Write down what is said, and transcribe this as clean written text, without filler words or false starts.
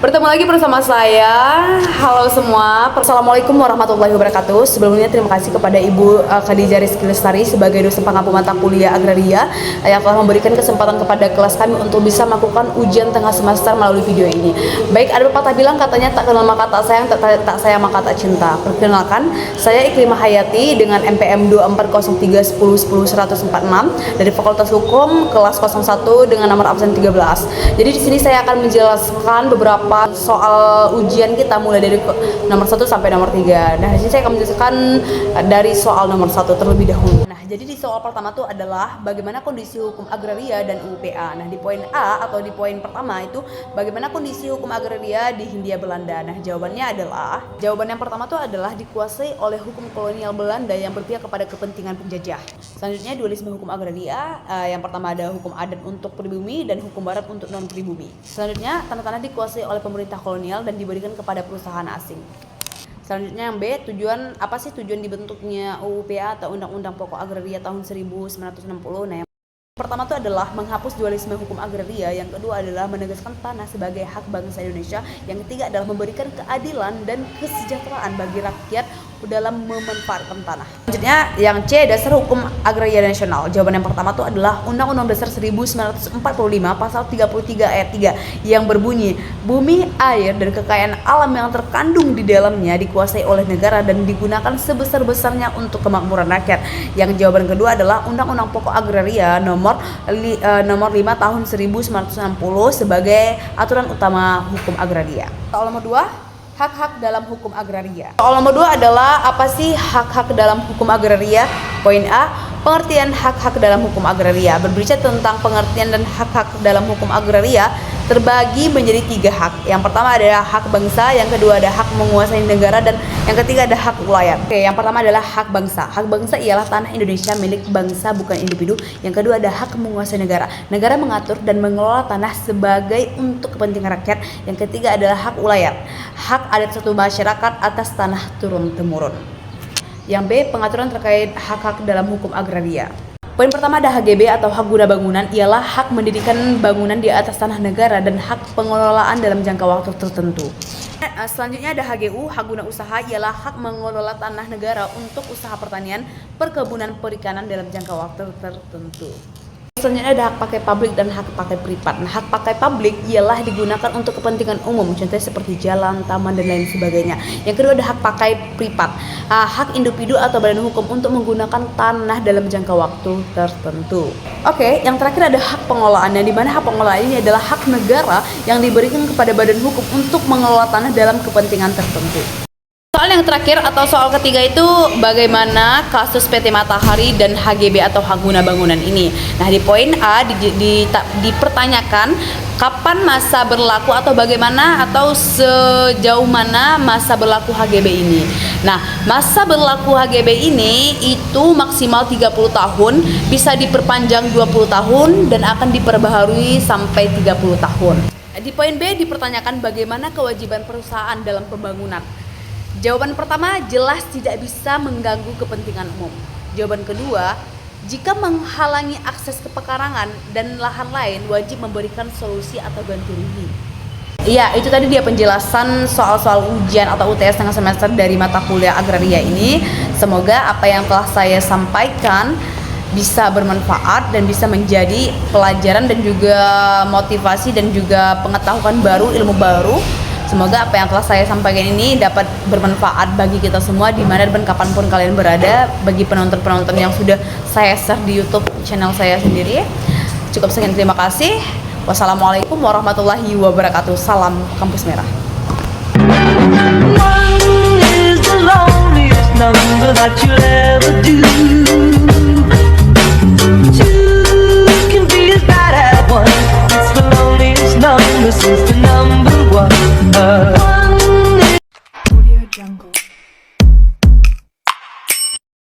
Bertemu lagi bersama saya. Halo semua, Assalamualaikum warahmatullahi wabarakatuh. Sebelumnya terima kasih kepada Ibu Khadijah Rizky Lestari sebagai dosen pengampu mata kuliah agraria yang telah memberikan kesempatan kepada kelas kami untuk bisa melakukan ujian tengah semester melalui video ini. Baik, ada pepatah bilang katanya tak kenal maka tak sayang, tak sayang maka tak cinta. Perkenalkan, saya Iklimah Hayati dengan NPM 240310100146 dari Fakultas Hukum kelas 01 dengan nomor absen 13. Jadi di sini saya akan menjelaskan beberapa soal ujian kita mulai dari nomor 1 sampai nomor 3. Nah, di sini saya akan menjelaskan dari soal nomor 1 terlebih dahulu. Nah, jadi di soal pertama itu adalah bagaimana kondisi hukum agraria dan UPA. Nah, di poin A atau di poin pertama itu bagaimana kondisi hukum agraria di Hindia Belanda. Nah, jawaban yang pertama itu adalah dikuasai oleh hukum kolonial Belanda yang berpihak kepada kepentingan penjajah. Selanjutnya dualisme hukum agraria, yang pertama ada hukum adat untuk pribumi dan hukum barat untuk non pribumi. Selanjutnya tanah-tanah dikuasai oleh pemerintah kolonial dan diberikan kepada perusahaan asing. Selanjutnya yang B, apa sih tujuan dibentuknya UPA atau Undang-Undang Pokok Agraria tahun 1960? Nah, yang pertama itu adalah menghapus dualisme hukum agraria, yang kedua adalah menegaskan tanah sebagai hak bangsa Indonesia, yang ketiga adalah memberikan keadilan dan kesejahteraan bagi rakyat dalam memanfaatkan tanah. Selanjutnya yang C, dasar hukum agraria nasional. Jawaban yang pertama itu adalah Undang-Undang Dasar 1945 pasal 33 ayat 3 yang berbunyi, bumi, air, dan kekayaan alam yang terkandung di dalamnya dikuasai oleh negara dan digunakan sebesar-besarnya untuk kemakmuran rakyat. Yang jawaban kedua adalah Undang-Undang Pokok Agraria nomor 5 tahun 1960 sebagai aturan utama hukum agraria. Soal nomor 2, hak-hak dalam hukum agraria. Soal nomor 2 adalah apa sih hak-hak dalam hukum agraria? Poin A, pengertian hak-hak dalam hukum agraria. Berbicara tentang pengertian dan hak-hak dalam hukum agraria terbagi menjadi 3 hak. Yang pertama adalah hak bangsa, yang kedua ada hak menguasai negara, dan yang ketiga ada hak wilayah. Oke, yang pertama adalah hak bangsa. Hak bangsa ialah tanah Indonesia milik bangsa bukan individu. Yang kedua ada hak menguasai negara. Negara mengatur dan mengelola tanah sebagai untuk kepentingan rakyat. Yang ketiga adalah hak wilayah. Hak adat suatu masyarakat atas tanah turun-temurun. Yang B, pengaturan terkait hak-hak dalam hukum agraria. Poin pertama ada HGB atau hak guna bangunan, ialah hak mendirikan bangunan di atas tanah negara dan hak pengelolaan dalam jangka waktu tertentu. Selanjutnya ada HGU, hak guna usaha, ialah hak mengelola tanah negara untuk usaha pertanian, perkebunan, perikanan dalam jangka waktu tertentu. Selanjutnya ada hak pakai publik dan hak pakai privat. Nah, hak pakai publik ialah digunakan untuk kepentingan umum, contohnya seperti jalan, taman, dan lain sebagainya. Yang kedua ada hak pakai privat, hak individu atau badan hukum untuk menggunakan tanah dalam jangka waktu tertentu. Oke, yang terakhir ada hak pengelolaan, di mana hak pengelolaan ini adalah hak negara yang diberikan kepada badan hukum untuk mengelola tanah dalam kepentingan tertentu. Soal yang terakhir atau soal ketiga itu bagaimana kasus PT Matahari dan HGB atau hak guna bangunan ini. Nah, di poin A dipertanyakan kapan masa berlaku atau bagaimana atau sejauh mana masa berlaku HGB ini. Nah, masa berlaku HGB ini itu maksimal 30 tahun, bisa diperpanjang 20 tahun dan akan diperbaharui sampai 30 tahun. Di poin B dipertanyakan bagaimana kewajiban perusahaan dalam pembangunan. Jawaban pertama, jelas tidak bisa mengganggu kepentingan umum. Jawaban kedua, jika menghalangi akses ke pekarangan dan lahan lain, wajib memberikan solusi atau ganti rugi. Iya, itu tadi dia penjelasan soal-soal ujian atau UTS tengah semester dari mata kuliah agraria ini. Semoga apa yang telah saya sampaikan bisa bermanfaat dan bisa menjadi pelajaran dan juga motivasi dan juga pengetahuan baru, ilmu baru. Semoga apa yang telah saya sampaikan ini dapat bermanfaat bagi kita semua dimana dan kapanpun kalian berada. Bagi penonton-penonton yang sudah saya share di YouTube channel saya sendiri. Cukup sekian, terima kasih. Wassalamualaikum warahmatullahi wabarakatuh. Salam Kampus Merah. One is the loneliest number that you'll ever do.